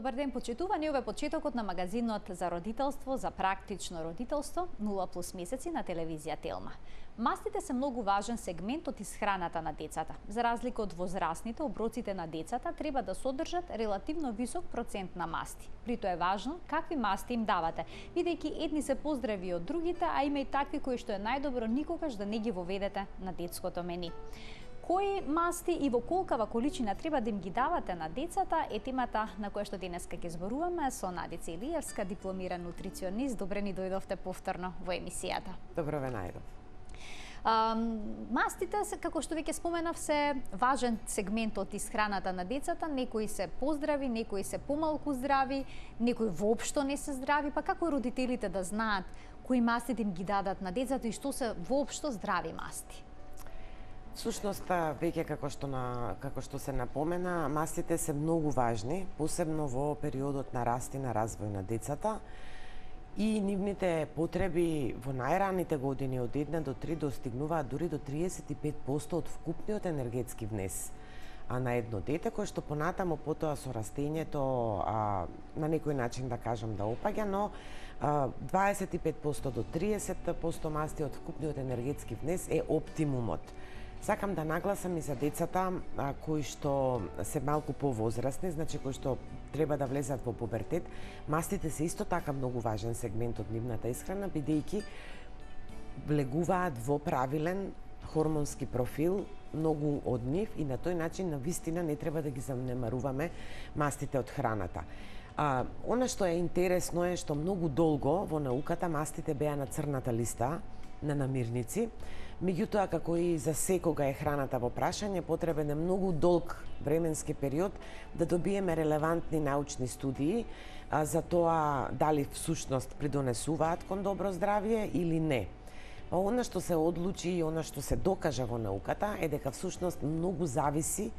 Добар ден, почитувани, ова е почетокот на магазинот за родителство, за практично родителство, 0+ месеци на телевизија Телма. Мастите се многу важен сегмент од исхраната на децата. За разлика од возрастните, оброците на децата треба да содржат релативно висок процент на масти. Прито е важно какви масти им давате, бидејќи едни се поздрави од другите, а има и такви кои што е најдобро никогаш да не ги воведете на детското мени. Кои масти и во колкава количина треба да им ги давате на децата е темата на која што денеска ќе зборуваме со Надица Илиевска, дипломиран нутриционист. Добре ни дојдовте повторно во емисијата. Добро ве најдов. Мастите, како што веќе споменав, се важен сегмент од исхраната на децата. Некои се поздрави, некои се помалку здрави, некои воопшто не се здрави. Па како родителите да знаат кои масти да им ги дадат на децата и што се воопшто здрави масти? Всушност, веќе како што се напомена, мастите се многу важни, посебно во периодот на раст и на развој на децата и нивните потреби во најраните години од 1 до 3 достигнуваат дури до 35% од вкупниот енергетски внес на едно дете, кој што понатамо потоа со растењето на некој начин да кажам да опаѓа, но 25% до 30% масти од вкупниот енергетски внес е оптимумот. Сакам да нагласам и за децата кои што се малку повозрастни, значи кои што треба да влезат во пубертет, мастите се исто така многу важен сегмент од нивната исхрана, бидејќи влегуваат во правилен хормонски профил многу од нив и на тој начин навистина не треба да ги занемаруваме мастите од храната. Она што е интересно е што многу долго во науката мастите беа на црната листа на намирници. Меѓутоа, како и за секога е храната во прашање, потребен е многу долг временски период да добиеме релевантни научни студии за тоа дали всушност придонесуваат кон добро здравје или не. Она што се одлучи и она што се докажа во науката е дека всушност многу зависи,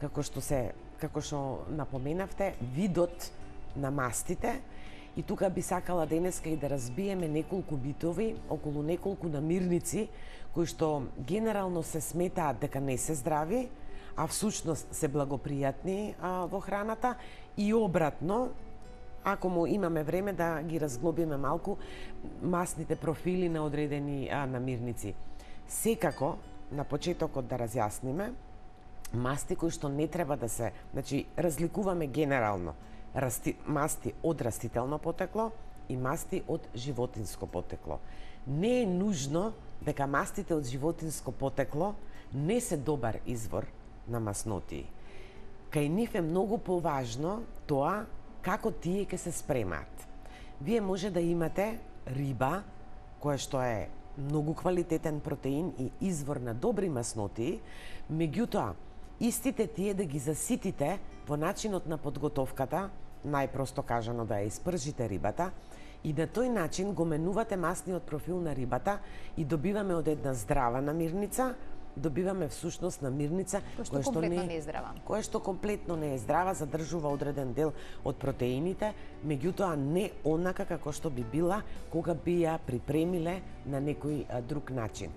како што напоменавте, видот на мастите. И тука би сакала денеска и да разбиеме неколку битови околу неколку намирници кои што генерално се сметаат дека не се здрави, а всушност се благопријатни во храната и обратно, ако му имаме време да ги разглобиме малку масните профили на одредени намирници. Секако, на почетокот да разјасниме, масти кои што не треба да се, значи разликуваме генерално масти од растително потекло и масти од животинско потекло. Не е нужно дека мастите од животинско потекло не се добар извор на маснотии. Кај нив е многу поважно тоа како тие ќе се спремаат. Вие може да имате риба, која што е многу квалитетен протеин и извор на добри маснотии, меѓутоа, истите тие да ги заситите во начинот на подготовката, најпросто кажано да ја испржите рибата, и на тој начин го менувате масниот профил на рибата и добиваме од една здрава намирница, добиваме всушност намирница која што комплетно не е здрава, задржува одреден дел од протеините, меѓутоа не онака како што би била кога би ја припремиле на некој друг начин.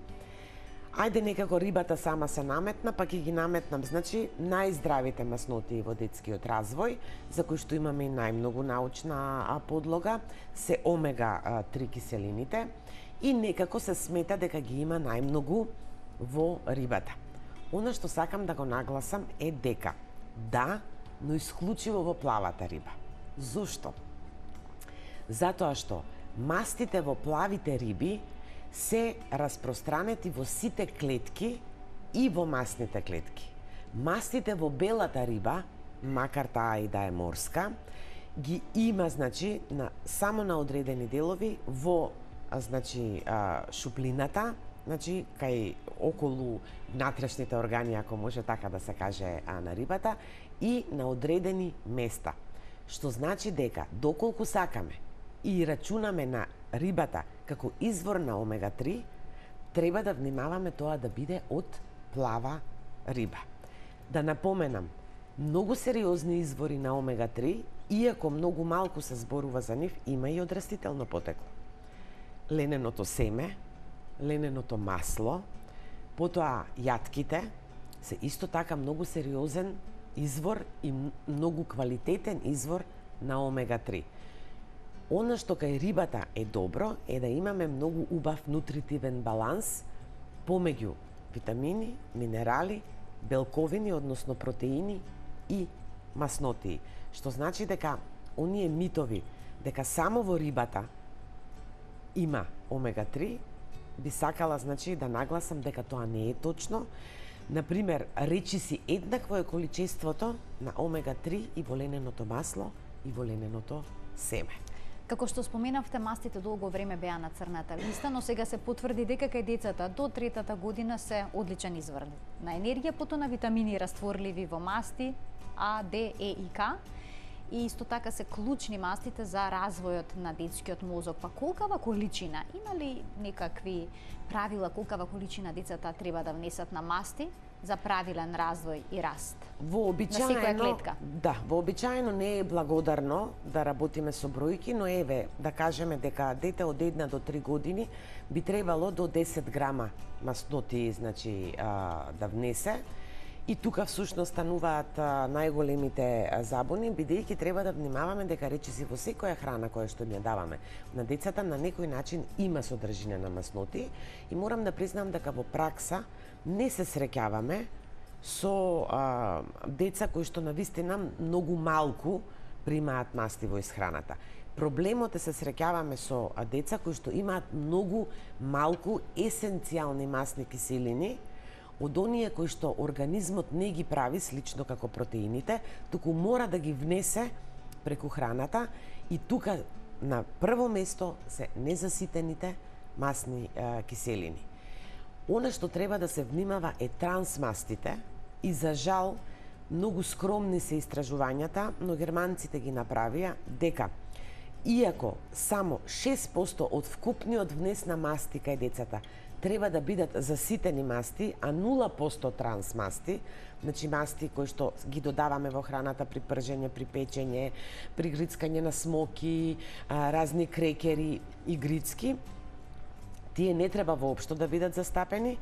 Ајде некако рибата сама се наметна, па ќе ги наметнам, значи, најздравите маснотии во детскиот развој, за кои што имаме и најмногу научна подлога, се омега-3 киселините и некако се смета дека ги има најмногу во рибата. Она што сакам да го нагласам е дека да, но исклучиво во плавата риба. Зошто? Затоа што мастите во плавите риби се распространети во сите клетки и во масните клетки. Мастите во белата риба, макар таа и да е морска, ги има, значи, само на одредени делови во, значи, шуплината, значи, кај околу внатрешните органи, ако може така да се каже, на рибата, и на одредени места. Што значи дека, доколку сакаме и рачунаме на рибата како извор на омега-3, треба да внимаваме тоа да биде од плава риба. Да напоменам, многу сериозни извори на омега-3, иако многу малку се зборува за нив, има и од растително потекло. Лененото семе, лененото масло, потоа јатките се исто така многу сериозен извор и многу квалитетен извор на омега-3. Она што кај рибата е добро е да имаме многу убав нутритивен баланс помеѓу витамини, минерали, белковини, односно протеини и маснотии. Што значи дека оние митови дека само во рибата има омега-3, би сакала значи да нагласам дека тоа не е точно. Например, речиси еднакво е количеството на омега-3 и во лененото масло и во лененото семе. Како што споменавте, мастите долго време беа на црната листа, но сега се потврди дека кај децата до 3-та година се одличен извор на енергија, потоа на витамини растворливи во масти А, Д, Е и К. И исто така се клучни мастите за развојот на детскиот мозок. Па колкава количина, има ли некакви правила колкава количина децата треба да внесат на масти за правилен развој и раст? Вообичаено не е благодарно да работиме со бројки, но еве да кажеме дека дете од 1 до 3 години би требало до 10 грама масноти, значи да внесе. И тука всушност стануваат најголемите забуни, бидејќи треба да внимаваме дека речиси во секоја храна која што ја даваме на децата на некој начин има содржина на масноти и морам да признам дека во пракса не се среќаваме со деца кои што навистина многу малку примаат масти во исхраната. Проблемот е се среќаваме со деца кои што имаат многу малку есенцијални масни киселини од оние кои што организмот не ги прави, слично како протеините, туку мора да ги внесе преку храната и тука на прво место се незаситените масни киселини. Она што треба да се внимава е трансмастите и за жал многу скромни се истражувањата, но германците ги направија дека иако само 6% од вкупниот внес на масти кај децата треба да бидат заситени масти, а 0% трансмасти, значи масти кои што ги додаваме во храната при пржење, при печење, при грицкање на смоки, разни крекери и грицки, тие не треба воопшто да бидат застапени.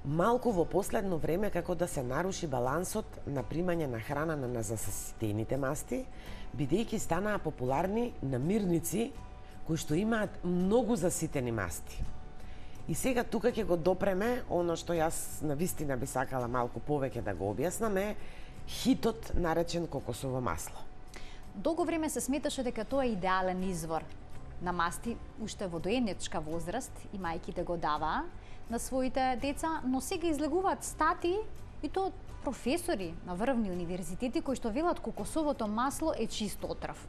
Малку во последно време како да се наруши балансот на примање на храна на заситените масти, бидејќи станаа популарни намирници кои што имаат многу заситени масти. И сега тука ќе го допреме оно што јас навистина би сакала малку повеќе да го објаснам е хитот наречен кокосово масло. Долго време се сметаше дека тоа е идеален извор на масти уште во доенечка возраст и мајките го даваа на своите деца, но сега излегуваат статии и тоа професори на врвни универзитети кои што велат кокосовото масло е чист отров.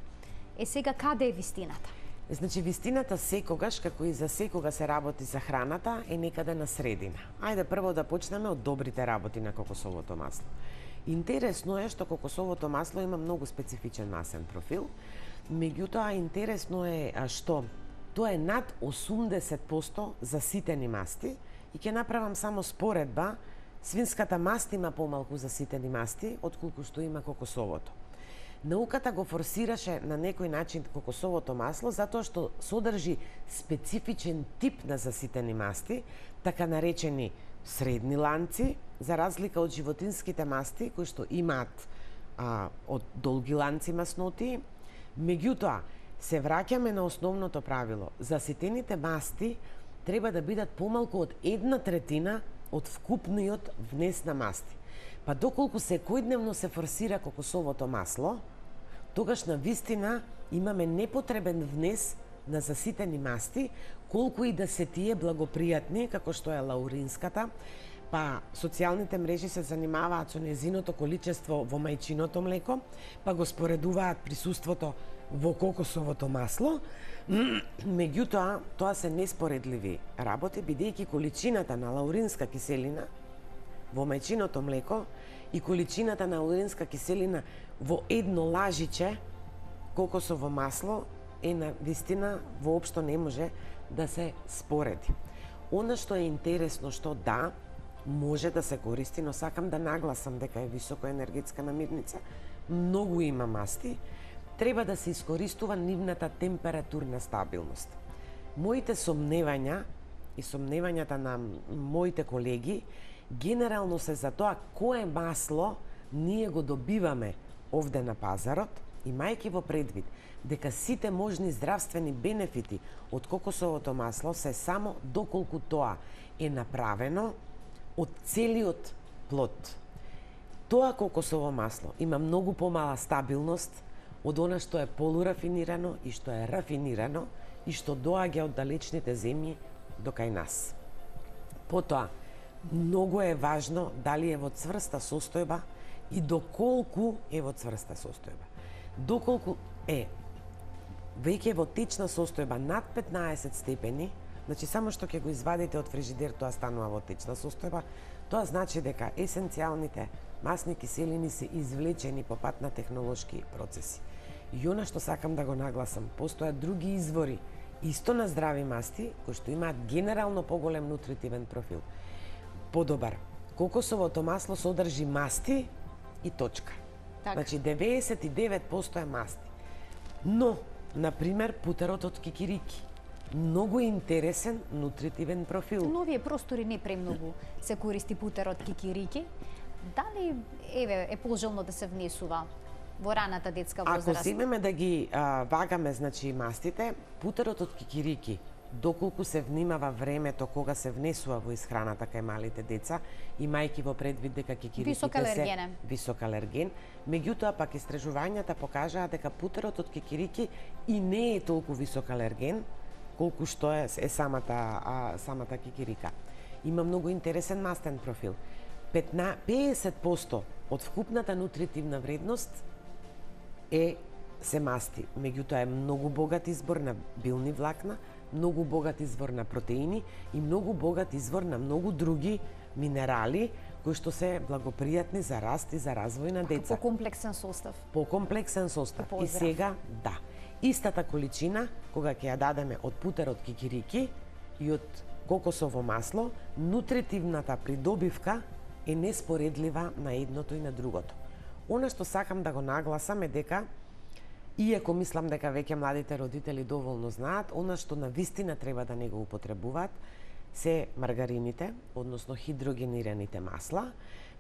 Сега каде е вистината? Значи, вистината секогаш, како и за секога се работи за храната, е некаде на средина. Ајде прво да почнеме од добрите работи на кокосовото масло. Интересно е што кокосовото масло има многу специфичен масен профил, меѓутоа интересно е што тоа е над 80% заситени масти и ќе направам само споредба, свинската маст има помалку заситени масти отколку што има кокосовото. Науката го форсираше на некој начин кокосовото масло затоа што содржи специфичен тип на заситени масти, така наречени средни ланци, за разлика од животинските масти кои што имаат од долги ланци масноти. Меѓутоа, се враќаме на основното правило. Заситените масти треба да бидат помалку од 1/3 од вкупниот внес на масти. Па доколку секојдневно се форсира кокосовото масло, тогаш на вистина имаме непотребен внес на заситени масти, колку и да се тие благопријатни, како што е лауринската, па социјалните мрежи се занимаваат со незиното количество во мајчиното млеко, па го споредуваат присуството во кокосовото масло. Меѓутоа, тоа се неспоредливи работи, бидејќи количината на лауринска киселина во мајчиното млеко и количината на лауринска киселина во едно лажиче кокосово масло е на вистина воопшто не може да се спореди. Она што е интересно што да, може да се користи, но сакам да нагласам дека е високоенергетска намирница, многу има масти, треба да се искористува нивната температурна стабилност. Моите сомневања и сомневањата на моите колеги генерално се за тоа кое масло ние го добиваме овде на пазарот Имајќи во предвид дека сите можни здравствени бенефити од кокосовото масло се само доколку тоа е направено од целиот плод. Тоа кокосово масло има многу помала стабилност од она што е полурафинирано и што е рафинирано и што доаѓа од далечните земји до кај нас. Потоа, многу е важно дали е во цврста состојба и доколку е во цврста состојба. Доколку е веќе во течна состојба над 15 степени, значи само што ќе го извадите од фрижидер, тоа станува во течна состојба, тоа значи дека есенцијалните масни киселини се извлечени по пат на технолошки процеси. И она што сакам да го нагласам, постојат други извори, исто на здрави масти, кои што имаат генерално поголем нутритивен профил. Подобар, кокосовото масло содржи масти и точка. Так. Значи 99% е масти. Но, например, путерот од кикирики, многу интересен нутритивен профил. Но овие простори не премногу се користи путерот кикирики. Дали е пожелно да се внесува во раната детска возраст? Ако земеме да ги вагаме, значи мастите, путерот од кикирики, доколку се внимава времето кога се внесува во исхраната кај малите деца, имајќи во предвид дека кикириките се висок алерген, меѓутоа пак истражувањата покажаа дека путерот од кикирики и не е толку висок алерген колку што е самата кикирика. Има многу интересен мастен профил. 50% од вкупната нутритивна вредност се масти, меѓутоа е многу богат избор на билни влакна, многу богат извор на протеини и многу богат извор на многу други минерали кои што се благопријатни за раст и за развој на деца. Покомплексен состав. Покомплексен состав. И сега, да, истата количина, кога ќе ја дадеме од путерот кикирики и од кокосово масло, нутритивната придобивка е неспоредлива на едното и на другото. Она што сакам да го нагласам е дека, иако мислам дека веќе младите родители доволно знаат, она што на вистина треба да не го употребуваат се маргарините, односно хидрогенираните масла,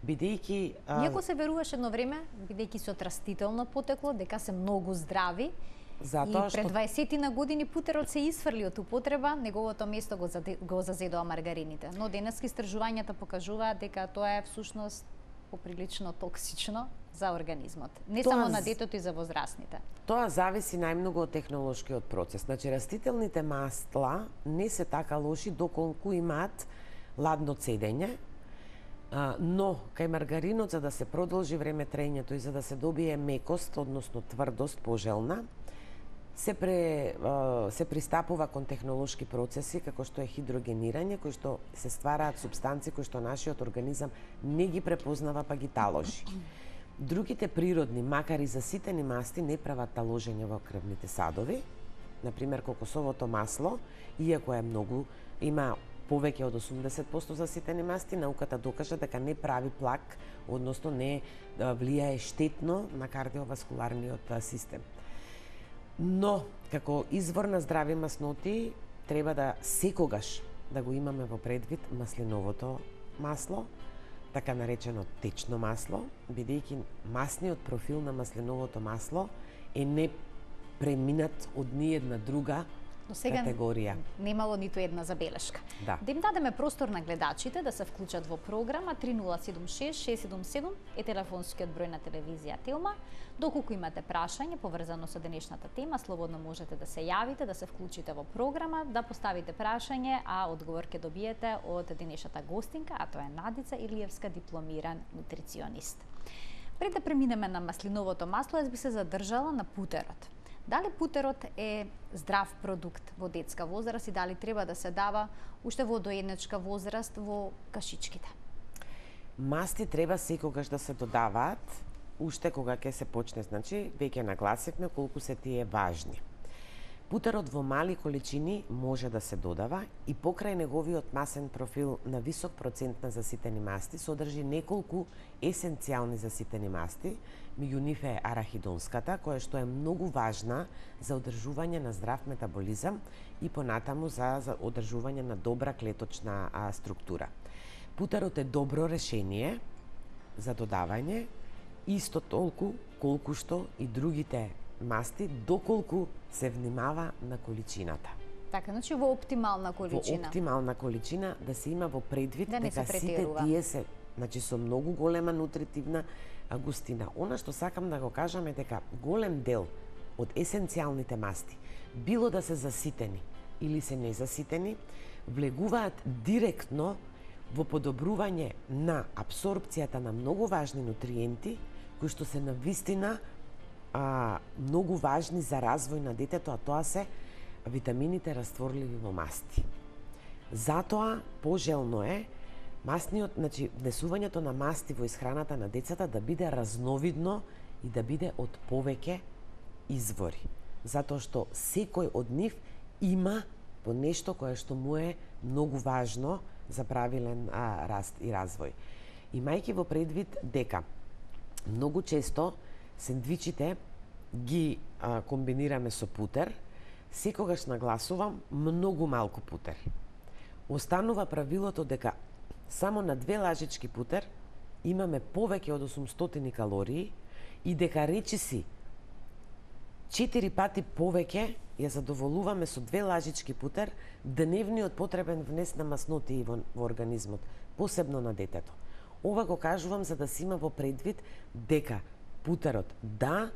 бидејќи... Иако се веруваше едно време, бидејќи се од растително потекло, дека се многу здрави, затоа и пред 20 на години путерот се исфрли од употреба, неговото место го зазедоа маргарините. Но денески истражувањата покажуваат дека тоа е всушност поприлично токсично за организмот. Не само на детето и за возрастните. Тоа зависи најмногу од технолошкиот процес. Значи, растителните масла не се така лоши доколку имаат ладно цедење, но кај маргаринот, за да се продолжи време трењето и за да се добие мекост, односно тврдост пожелна, се пристапува кон технолошки процеси, како што е хидрогенирање, кои што се ствараат супстанции кои што нашиот организам не ги препознава, па ги таложи. Другите природни, макар и заситени масти, не прават таложење во крвните садови. Например, кокосовото масло, иако е многу, има повеќе од 80% заситени масти, науката докажа дека не прави плак, односно не влијае штетно на кардиоваскуларниот систем. Но, како извор на здрави масноти, треба да секогаш да го имаме во предвид маслиновото масло, така наречено течно масло, бидејќи масниот профил на маслиновото масло е не преминат од ниедна друга категорија. Немало ниту една забелешка. Да им дадеме простор на гледачите да се вклучат во програма. 3076-677 е телефонскиот број на телевизија Телма. Доколку имате прашање поврзано со денешната тема, слободно можете да се јавите, да се вклучите во програма, да поставите прашање, а одговор ќе добиете од денешната гостинка, а тоа е Надица Илиевска, дипломиран нутриционист. Пред да преминеме на маслиновото масло, јас би се задржала на путерот. Дали путерот е здрав продукт во детска возраст и дали треба да се дава уште во доедничка возраст во кашичките? Масти треба секогаш да се додаваат, уште кога ќе се почне, значи, веќе нагласивме колку се тие важни. Путерот во мали количини може да се додава и покрај неговиот масен профил на висок процент на заситени масти содржи неколку есенцијални заситени масти, меѓу нив е арахидонската, која што е многу важна за одржување на здрав метаболизам и понатаму за одржување на добра клеточна структура. Путерот е добро решение за додавање исто толку колку што и другите масти, доколку се внимава на количината. Така, значи во оптимална количина. Во оптимална количина, да се има во предвид да дека сите тие се, значи со многу голема нутритивна густина. Она што сакам да го кажам е дека голем дел од есенцијалните масти, било да се заситени или се незаситени, влегуваат директно во подобрување на апсорбцијата на многу важни нутриенти, кои што се навистина многу важни за развој на детето, а тоа се витамините растворливи во масти. Затоа пожелно е мастниот, значи внесувањето на масти во исхраната на децата да биде разновидно и да биде од повеќе извори. Затоа што секој од нив има по нешто кое што му е многу важно за правилен раст и развој. Имајќи во предвид дека многу често сендвичите ги комбинираме со путер, секогаш нагласувам многу малку путер. Останува правилото дека само на 2 лажички путер имаме повеќе од 800 калории и дека речиси 4 пати повеќе ја задоволуваме со 2 лажички путер дневниот потребен внес на маснотии во организмот, посебно на детето. Ова го кажувам за да се има во предвид дека путерот да,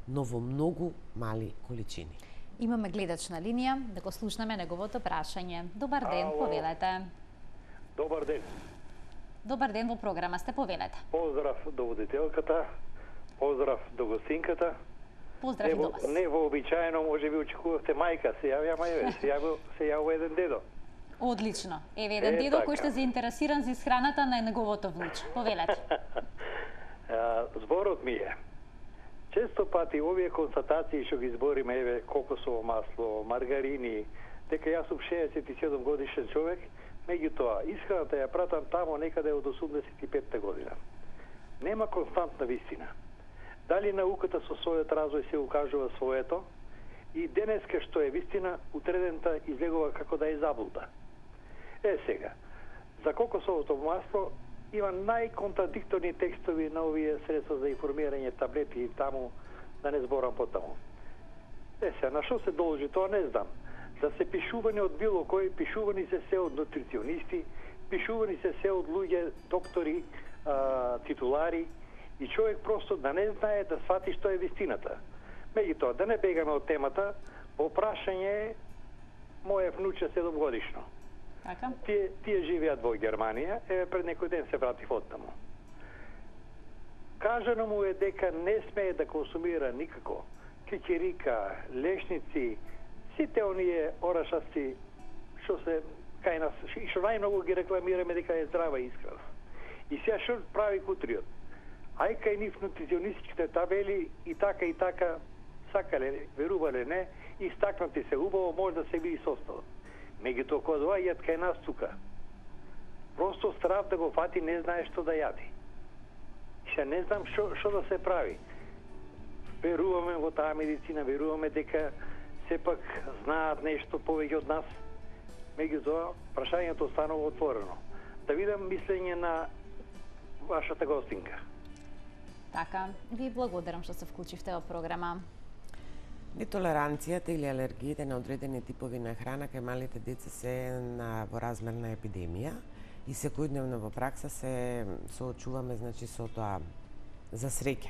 но во многу мали количини. Имаме гледач на линија, да го слушнеме неговото прашање. Добар ден, повелете. Добар ден. Добар ден, во програма сте, повелете. Поздрав до водителката, поздрав до гостинката. Поздрав и до вас. Не вообичаено, може би очекувавте мајка, се јавјама еве, се јавува еден дедо. Одлично. Еве еден дедо така. кој што е заинтересиран за исхраната на неговото внуче. Повелете. Зборот ми е. Често пати овие констатации што ги збориме, еве, кокосово масло, маргарини, дека јас сум 67 годишен човек, меѓутоа, исхраната ја пратам тамо некаде од 85 година. Нема константна вистина. Дали науката со својот развој се укажува своето, и денеска што е вистина, утредента излегува како да е заблуда. Сега, за кокосовото масло има најконтрадикторни текстови на овие средства за информирање, таблети и таму, да не зборам потаму. Сега, на што се должи тоа, не знам. Да се пишувани од било кој, пишувани се од нутриционисти, пишувани се од луѓе, доктори, титулари, и човек просто да не знае да свати што е вистината. Меѓутоа, да не бегаме од темата, во прашање моје внуче 7 годишно. Така? Тие живеат во Германија, пред некој ден се вратив оттаму. Кажано му е дека не смее да консумира никако кикирика, лешници, сите оние орашасти што се кај нас, што најмногу ги рекламираме дека е здрава исхрана. И сега што прави кутриот? Ај кај нив нутриционистичките табели и така, сакале, верувале не, истакнати се убаво, може да се види составот. Меѓутоа, кога доаѓаат кај нас тука, просто страв да го фати, не знае што да јади. Ша не знам што да се прави. Веруваме во таа медицина, веруваме дека сепак знаат нешто повеќе од нас. Меѓутоа, прашањето останува отворено. Да видам мислење на вашата гостинка. Така, ви благодарам што се вклучивте во програма. Нетолеранцијата или алергиите на одредени типови на храна кај малите деца се во размер на епидемија и секојдневно во пракса се соочуваме, значи, со тоа за среќа.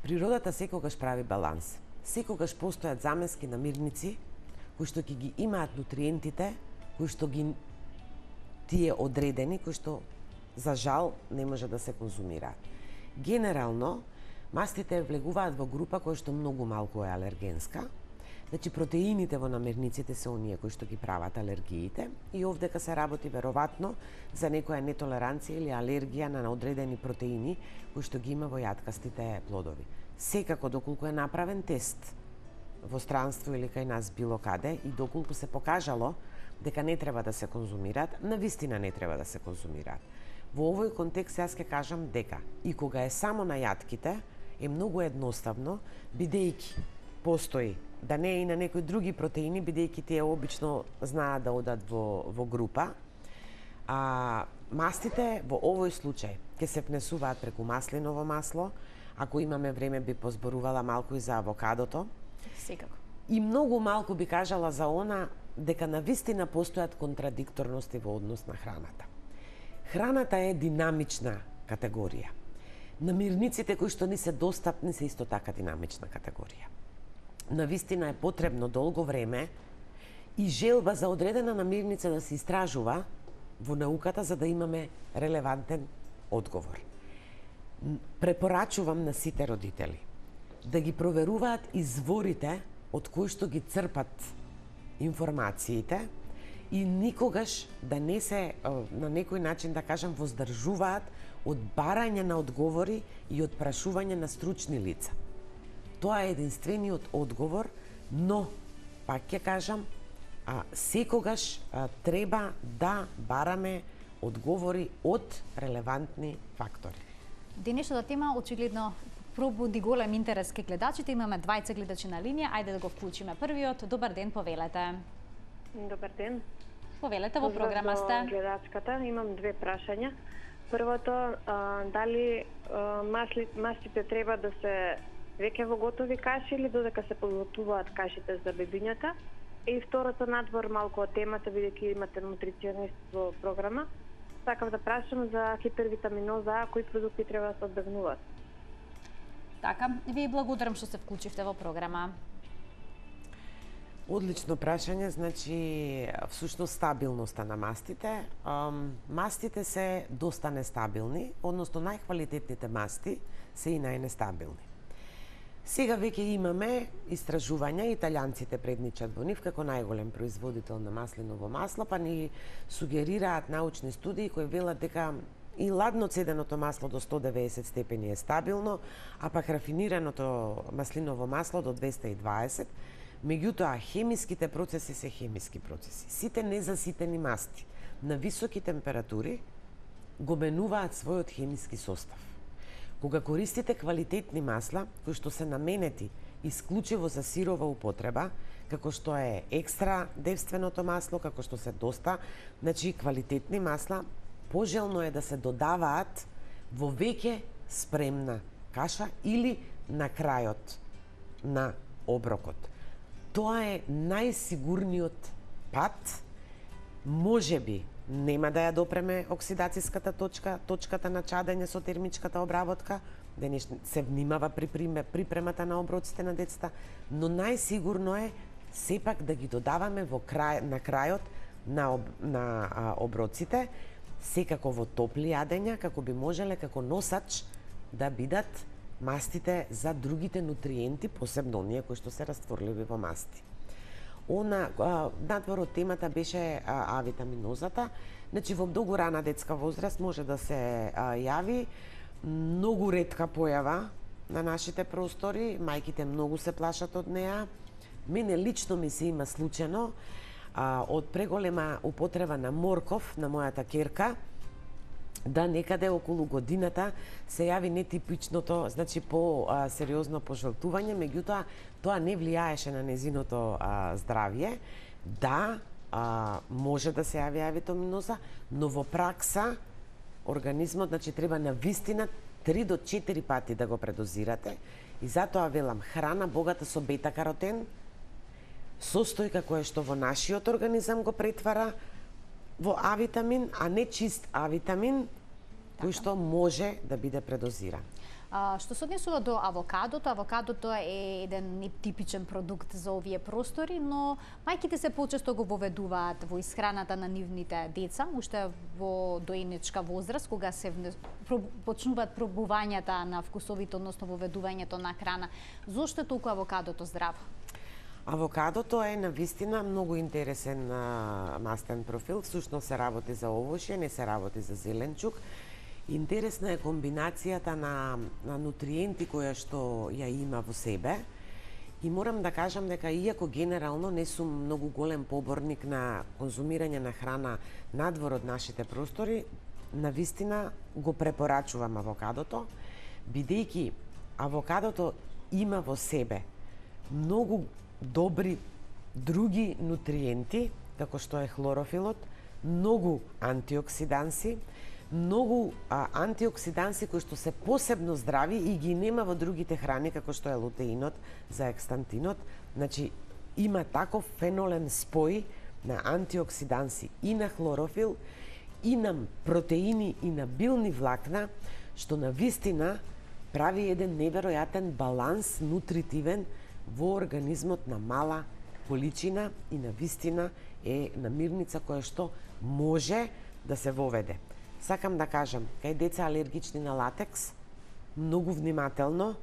Природата секогаш прави баланс. Секогаш постојат заменски намирници кои што ќе ги имаат нутриентите, кои што ги тие одредени, кои што за жал не може да се конзумираат. Генерално, мастите влегуваат во група која што многу малку е алергенска. Значи, протеините во намирниците се оние кои што ги прават алергиите и овдека се работи веројатно за некоја нетолеранција или алергија на одредени протеини кои што ги има во јаткастите плодови. Секако, доколку е направен тест во странство или кај нас било каде и доколку се покажало дека не треба да се конзумираат, навистина не треба да се конзумираат. Во овој контекст јас ќе кажам дека и кога е само на јатките, е многу едноставно, бидејќи постои да не е и на некои други протеини, бидејќи тие обично знаат да одат во група. Мастите во овој случај ќе се внесуваат преку маслиново масло, Ако имаме време би позборувала малку и за авокадото. Секако. И многу малку би кажала за она дека навистина постојат контрадикторности во однос на храната. Храната е динамична категорија. Намирниците кои што ни се достапни се исто така динамична категорија. Навистина е потребно долго време и желба за одредена намирница да се истражува во науката за да имаме релевантен одговор. Препорачувам на сите родители да ги проверуваат изворите од кои што ги црпат информациите и никогаш да не се на некој начин да кажам воздржуваат од барање на одговори и од прашување на стручни лица. Тоа е единствениот одговор, но пак ќе кажам секогаш треба да бараме одговори од релевантни фактори. Денешната тема очигледно пробуди голем интерес кај гледачите. Имаме двајца гледачи на линија. Ајде да го вклучиме првиот. Добар ден, повелете. Добар ден. Повелете, во програма сте. Поздрав до гледачката. Имам две прашања. Првото, дали мастите треба да се веќе во готови каши или додека се подготвуваат кашите за бебињата? И второто, надвор малку од темата, бидејќи имате нутриционист во програма, сакав да прашам за хипервитаминоза, кои продукти треба да се одбегнуваат? Така, ви благодарам што се вклучивте во програма. Одлично прашање, значи всушност стабилноста на мастите. Мастите се доста нестабилни, односно најквалитетните масти се и најнестабилни. Сега веќе имаме истражувања, италијанците предничат во нив како најголем производител на маслиново масло, па ни сугерираат научни студии кои велат дека и ладно цеденото масло до 190 степени е стабилно, а пак рафинираното маслиново масло до 220. Меѓутоа, хемиските процеси се хемиски процеси. Сите незаситени масти на високи температури го менуваат својот хемиски состав. Кога користите квалитетни масла, кои што се наменети исклучиво за сирова употреба, како што е екстра девственото масло, како што се доста, значи квалитетни масла, пожелно е да се додаваат во веќе спремна каша или на крајот на оброкот. Тоа е најсигурниот пат. Можеби нема да ја допреме оксидацијската точка, точката на чадење со термичката обработка, денес се внимава при припремата на оброците на децата, но најсигурно е сепак да ги додаваме на крајот на оброците, секако во топли јадења, како би можеле како носач да бидат мастите за другите нутриенти, посебно оние кои што се растворливи во масти. Надвор од темата беше авитаминозата. Значи, во многу рана детска возраст може да се јави, многу ретка појава на нашите простори, мајките многу се плашат од неа. Мене лично ми се има случајно од преголема употреба на морков на мојата керка, да некаде околу годината се јави нетипичното, значи сериозно пожолтување, меѓутоа тоа не влијаеше на незиното здравје. Да, може да се јави авитаминоза, но во пракса организмот, значи треба на вистина 3 до 4 пати да го предозирате и затоа велам храна богата со бета-каротен, состојка која што во нашиот организам го претвара во авитамин, а не чист авитамин, кој што може да биде предозиран. Што се однесува до авокадото, авокадото е еден нетипичен продукт за овие простори, но мајките се почесто го воведуваат во исхраната на нивните деца, уште во доенечка возраст, кога се почнуваат пробувањата на вкусовите, односно воведувањето на храна. Зошто е толку авокадото здраво? Авокадото е навистина многу интересен мастен профил. Всушност се работи за овошје, не се работи за зеленчук. Интересна е комбинацијата на нутриенти која што ја има во себе. И морам да кажам дека иако генерално не сум многу голем поборник на конзумирање на храна надвор од нашите простори, навистина го препорачувам авокадото, бидејќи авокадото има во себе многу добри други нутриенти, како што е хлорофилот, многу антиоксиданси, многу антиоксиданси кои што се посебно здрави и ги нема во другите храни, како што е лутеинот, заекстантинот. Значи, има таков фенолен спој на антиоксиданси и на хлорофил, и на протеини, и на билни влакна, што на вистина прави еден неверојатен баланс нутритивен во организмот на мала количина и на вистина е намирница која што може да се воведе. Сакам да кажам, кај деца алергични на латекс, многу внимателно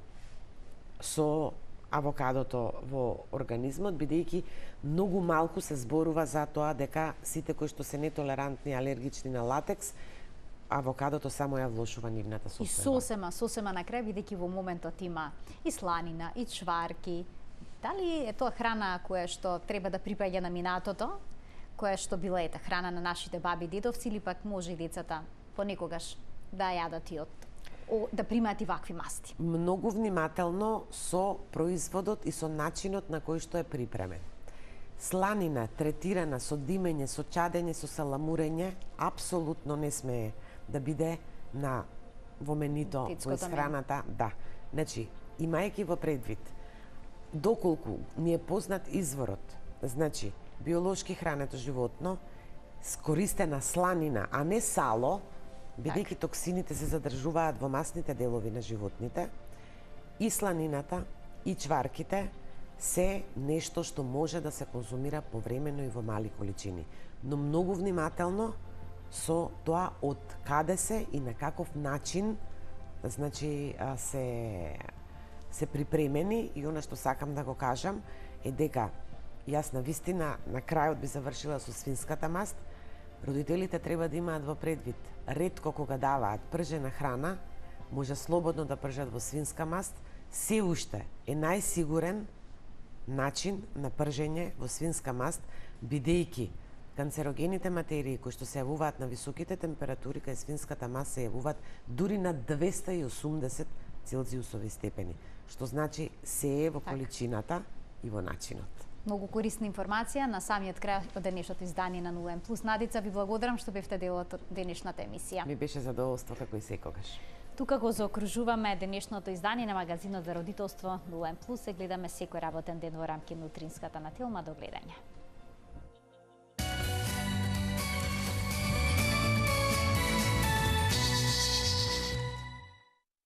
со авокадото во организмот, бидејќи многу малку се зборува за тоа дека сите кои што се нетолерантни алергични на латекс, авокадото само ја влошува нивната состојба. И сосема на крај, бидејќи во моментот има и сланина, и чварки. Дали е тоа храна која што треба да припаѓа на минатото, која што била ета храна на нашите баби и дедовци, или пак може и децата понекогаш да јадат и да примаат и вакви масти? Многу внимателно со производот и со начинот на кој што е припремен. Сланина третирана со димење, со чадење, со саламурење, апсолутно не смее да биде во менито во исхраната. Да. Значи, имајќи во предвид, доколку ни е познат изворот, значи, биолошки хрането животно, користена сланина, а не сало, бидејќи токсините се задржуваат во масните делови на животните, и сланината, и чварките се нешто што може да се конзумира повремено и во мали количини. Но многу внимателно со тоа од каде се и на каков начин, значи, се припремени. И она што сакам да го кажам е дека јас на вистина на крајот би завршила со свинската маст. Родителите треба да имаат во предвид, ретко кога даваат пржена храна, може слободно да пржат во свинска маст, се уште е најсигурен начин на пржење во свинска маст, бидејќи канцерогените материи кои што се јавуваат на високите температури кај свинската маст се јавуваат дури на 280 целзиусови степени, што значи се е во количината и во начинот. Многу корисна информација на самиот крај од денешното издание на 0N+. Надица, ви благодарам што бевте дел од денешната емисија. Ми беше задоволство како и секогаш. Тука го заокружуваме денешното издание на магазинот за родителство 0N+. Се гледаме секој работен ден во рамки на утринската на Телма. До гледање.